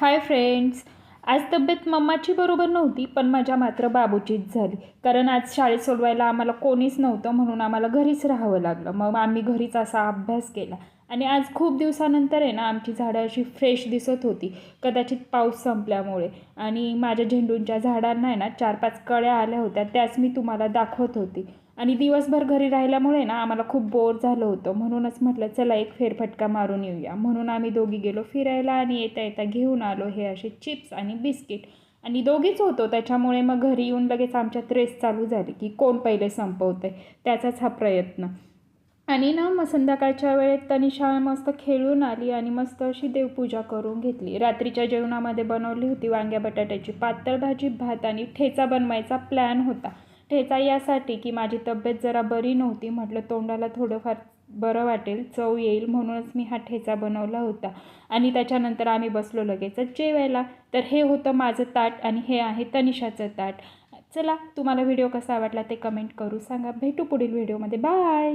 Hi friends. आज तब्येत मम्माची बरोबर नव्हती, पण माझ्या मात्र बाबूचीच झाली. कारण आज शाळेत सोडवायला आम्हाला कोणीच नव्हतं, म्हणून आम्हाला घरीच राहावं लागलं. मग आम्ही घरीच असा अभ्यास केला. आणि आज खूप दिवसानंतर आहे ना, आमची झाडं अशी फ्रेश दिसत होती, कदाचित पाऊस संपल्यामुळे. आणि माझ्या झेंडूंच्या झाडांना आहे ना 4-5 कळ्या आल्या होत्या, त्याच मी तुम्हाला दाखवत होती. आणि दिवसभर घरी राहिल्यामुळे ना आम्हाला खूप बोर झालं होतं, म्हणूनच म्हटलं चला एक फेरफटका मारून येऊया. म्हणून आम्ही दोघी गेलो फिरायला आणि येता येता घेऊन आलो हे असे चिप्स आणि बिस्किट. आणि दोघीच होतो, त्याच्यामुळे मग घरी येऊन लगेच आमच्यात रेस चालू झाली की कोण पहिले संपवते, त्याचाच हा प्रयत्न. आणि ना मग संध्याकाळच्या वेळेत तनिषा मस्त खेळून आली आणि मस्त अशी देवपूजा करून घेतली. रात्रीच्या जेवणामध्ये बनवली होती वांग्या बटाट्याची पातळ भाजी, भात आणि ठेचा बनवायचा प्लॅन होता. ठेचा यासाठी की माझी तब्येत जरा बरी नव्हती, म्हटलं तोंडाला थोडंफार बरं वाटेल, चव येईल, म्हणूनच मी हा ठेचा बनवला होता. आणि त्याच्यानंतर आम्ही बसलो लगेचच जेवायला. तर हे होतं माझं ताट आणि हे आहे तनिषाचं ताट. चला, तुम्हाला व्हिडिओ कसा वाटला ते कमेंट करू सांगा. भेटू पुढील व्हिडिओमध्ये. बाय.